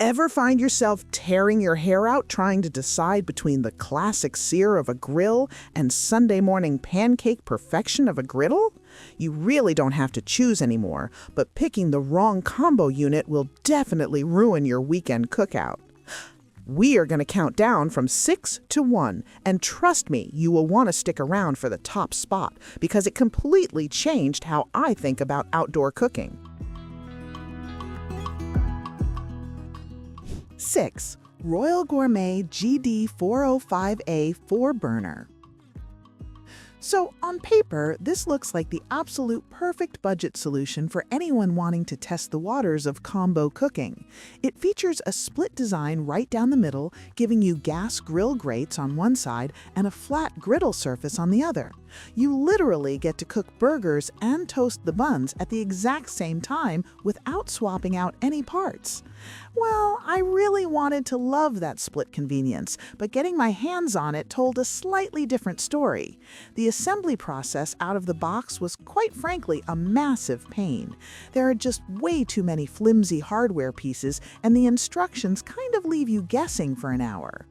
Ever find yourself tearing your hair out trying to decide between the classic sear of a grill and Sunday morning pancake perfection of a griddle? You really don't have to choose anymore, but picking the wrong combo unit will definitely ruin your weekend cookout. We are going to count down from 6 to 1, and trust me, you will want to stick around for the top spot because it completely changed how I think about outdoor cooking. 6. Royal Gourmet GD405A 4-burner. So, on paper, this looks like the absolute perfect budget solution for anyone wanting to test the waters of combo cooking. It features a split design right down the middle, giving you gas grill grates on one side and a flat griddle surface on the other. You literally get to cook burgers and toast the buns at the exact same time without swapping out any parts. Well, I really wanted to love that split convenience, but getting my hands on it told a slightly different story. The assembly process out of the box was quite frankly a massive pain. There are just way too many flimsy hardware pieces, and the instructions kind of leave you guessing for an hour.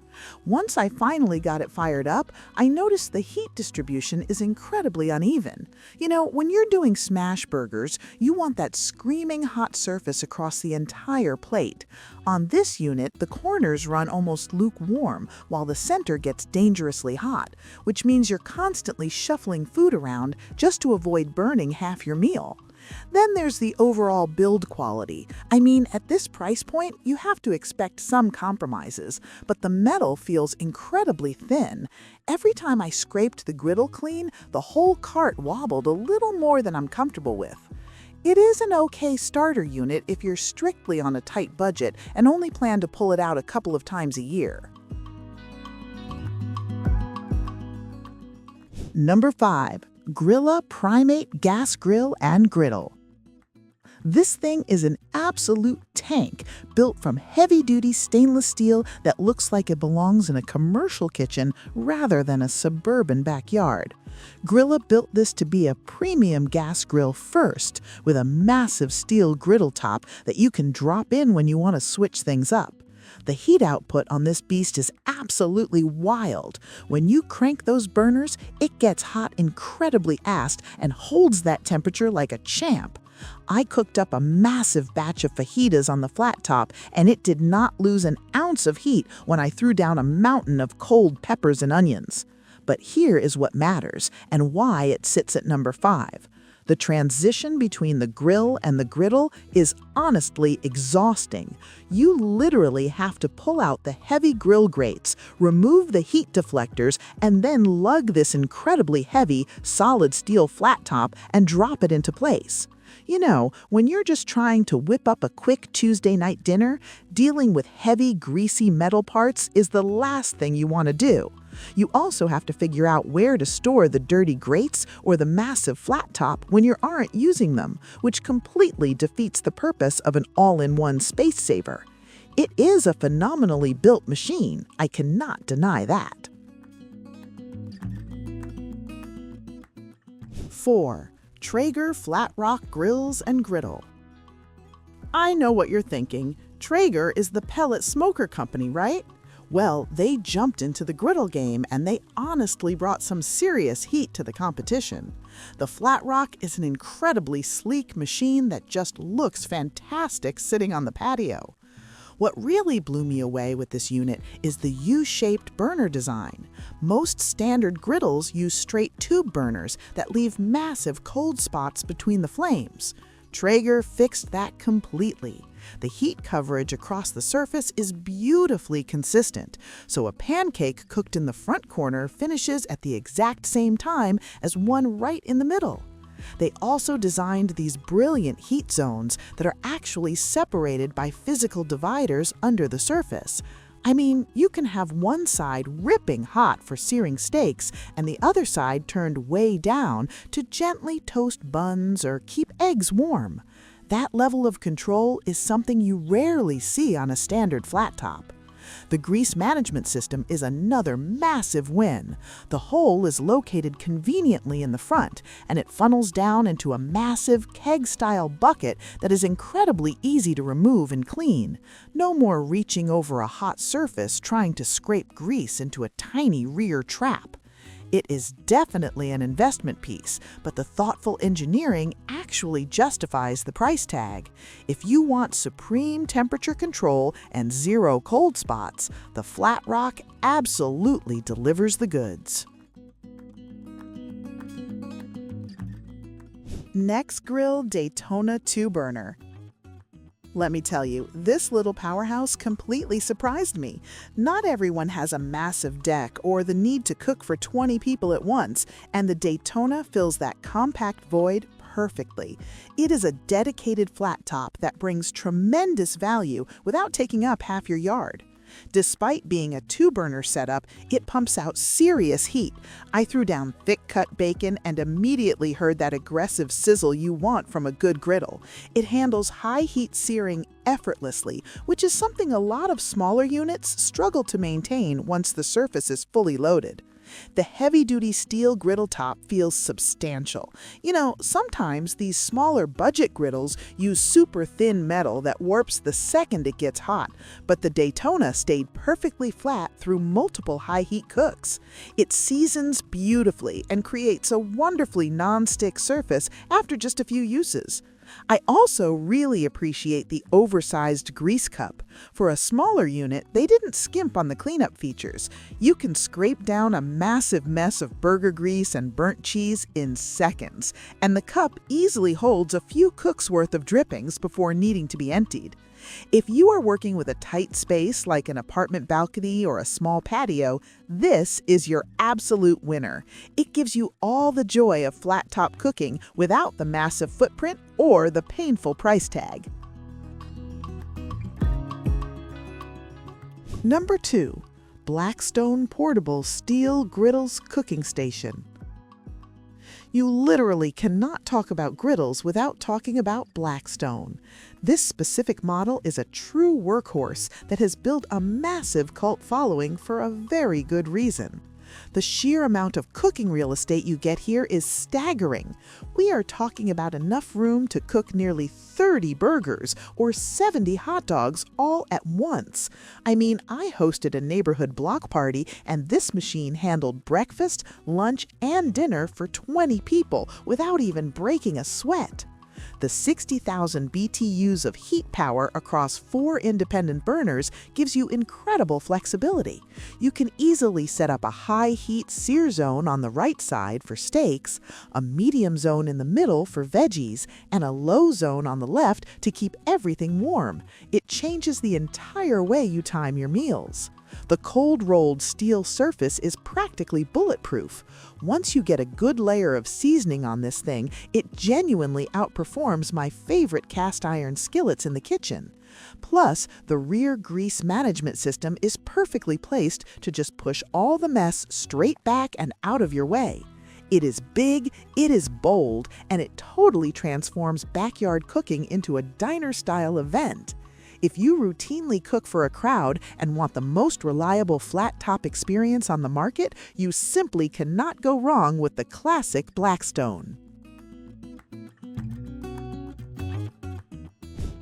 Once I finally got it fired up, I noticed the heat distribution is incredibly uneven. You know, when you're doing smash burgers, you want that screaming hot surface across the entire plate. On this unit, the corners run almost lukewarm, while the center gets dangerously hot, which means you're constantly shuffling food around just to avoid burning half your meal. Then there's the overall build quality. I mean, at this price point, you have to expect some compromises, but the metal feels incredibly thin. Every time I scraped the griddle clean, the whole cart wobbled a little more than I'm comfortable with. It is an okay starter unit if you're strictly on a tight budget and only plan to pull it out a couple of times a year. Number 5. Gilla Primate Gas Grill and Griddle. This thing is an absolute tank, built from heavy-duty stainless steel that looks like it belongs in a commercial kitchen rather than a suburban backyard. Gilla built this to be a premium gas grill first, with a massive steel griddle top that you can drop in when you want to switch things up. The heat output on this beast is absolutely wild. When you crank those burners, it gets hot incredibly fast and holds that temperature like a champ. I cooked up a massive batch of fajitas on the flat top, and it did not lose an ounce of heat when I threw down a mountain of cold peppers and onions. But here is what matters, and why it sits at number 5. The transition between the grill and the griddle is honestly exhausting. You literally have to pull out the heavy grill grates, remove the heat deflectors, and then lug this incredibly heavy, solid steel flat top and drop it into place. You know, when you're just trying to whip up a quick Tuesday night dinner, dealing with heavy, greasy metal parts is the last thing you want to do. You also have to figure out where to store the dirty grates or the massive flat top when you aren't using them, which completely defeats the purpose of an all-in-one space saver. It is a phenomenally built machine, I cannot deny that. 4. Traeger Flatrock Grills and Griddle. I know what you're thinking. Traeger is the pellet smoker company, right? Well, they jumped into the griddle game and they honestly brought some serious heat to the competition. The Flatrock is an incredibly sleek machine that just looks fantastic sitting on the patio. What really blew me away with this unit is the U-shaped burner design. Most standard griddles use straight tube burners that leave massive cold spots between the flames. Traeger fixed that completely. The heat coverage across the surface is beautifully consistent, so a pancake cooked in the front corner finishes at the exact same time as one right in the middle. They also designed these brilliant heat zones that are actually separated by physical dividers under the surface. I mean, you can have one side ripping hot for searing steaks and the other side turned way down to gently toast buns or keep eggs warm. That level of control is something you rarely see on a standard flat top. The grease management system is another massive win. The hole is located conveniently in the front, and it funnels down into a massive keg-style bucket that is incredibly easy to remove and clean. No more reaching over a hot surface trying to scrape grease into a tiny rear trap. It is definitely an investment piece, but the thoughtful engineering actually justifies the price tag. If you want supreme temperature control and zero cold spots, the Flatrock absolutely delivers the goods. Nexgrill Daytona 2-burner. Let me tell you, this little powerhouse completely surprised me. Not everyone has a massive deck or the need to cook for 20 people at once, and the Daytona fills that compact void perfectly. It is a dedicated flat top that brings tremendous value without taking up half your yard. Despite being a 2-burner setup, it pumps out serious heat. I threw down thick-cut bacon and immediately heard that aggressive sizzle you want from a good griddle. It handles high-heat searing effortlessly, which is something a lot of smaller units struggle to maintain once the surface is fully loaded. The heavy-duty steel griddle top feels substantial. You know, sometimes these smaller budget griddles use super thin metal that warps the second it gets hot, but the Daytona stayed perfectly flat through multiple high-heat cooks. It seasons beautifully and creates a wonderfully non-stick surface after just a few uses. I also really appreciate the oversized grease cup. For a smaller unit, they didn't skimp on the cleanup features. You can scrape down a massive mess of burger grease and burnt cheese in seconds, and the cup easily holds a few cooks' worth of drippings before needing to be emptied. If you are working with a tight space like an apartment balcony or a small patio, this is your absolute winner. It gives you all the joy of flat-top cooking without the massive footprint or the painful price tag. Number 2. Blackstone Portable Steel Griddles Cooking Station. You literally cannot talk about griddles without talking about Blackstone. This specific model is a true workhorse that has built a massive cult following for a very good reason. The sheer amount of cooking real estate you get here is staggering. We are talking about enough room to cook nearly 30 burgers or 70 hot dogs all at once. I mean, I hosted a neighborhood block party and this machine handled breakfast, lunch, and dinner for 20 people without even breaking a sweat. The 60,000 BTUs of heat power across 4 independent burners gives you incredible flexibility. You can easily set up a high-heat sear zone on the right side for steaks, a medium zone in the middle for veggies, and a low zone on the left to keep everything warm. It changes the entire way you time your meals. The cold-rolled steel surface is practically bulletproof. Once you get a good layer of seasoning on this thing, it genuinely outperforms my favorite cast iron skillets in the kitchen. Plus, the rear grease management system is perfectly placed to just push all the mess straight back and out of your way. It is big, it is bold, and it totally transforms backyard cooking into a diner-style event. If you routinely cook for a crowd and want the most reliable flat-top experience on the market, you simply cannot go wrong with the classic Blackstone.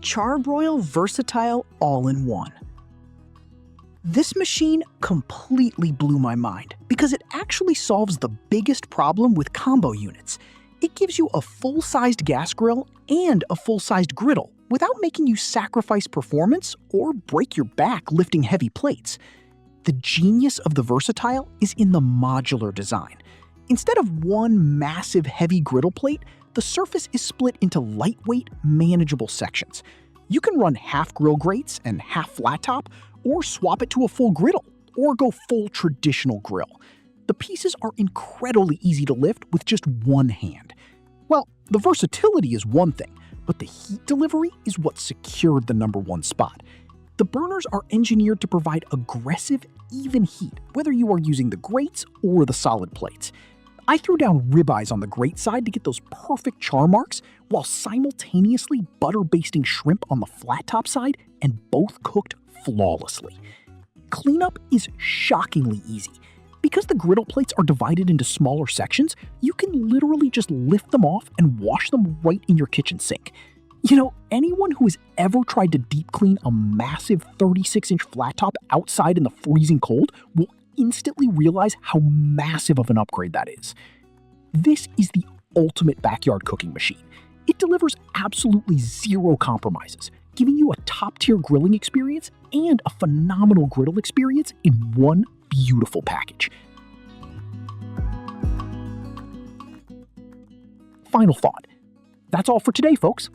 Char-Broil Versatile All-in-One. This machine completely blew my mind because it actually solves the biggest problem with combo units. It gives you a full-sized gas grill and a full-sized griddle without making you sacrifice performance or break your back lifting heavy plates. The genius of the Versatile is in the modular design. Instead of one massive heavy griddle plate, the surface is split into lightweight, manageable sections. You can run half grill grates and half flat top, or swap it to a full griddle, or go full traditional grill. The pieces are incredibly easy to lift with just one hand. Well, the versatility is one thing, but the heat delivery is what secured the #1 spot. The burners are engineered to provide aggressive, even heat, whether you are using the grates or the solid plates. I threw down ribeyes on the grate side to get those perfect char marks, while simultaneously butter basting shrimp on the flat top side, and both cooked flawlessly. cleanup is shockingly easy. Because the griddle plates are divided into smaller sections, you can literally just lift them off and wash them right in your kitchen sink. You know, anyone who has ever tried to deep clean a massive 36-inch flat top outside in the freezing cold will instantly realize how massive of an upgrade that is. This is the ultimate backyard cooking machine. It delivers absolutely zero compromises, giving you a top-tier grilling experience and a phenomenal griddle experience in one beautiful package. Final thought. That's all for today, folks.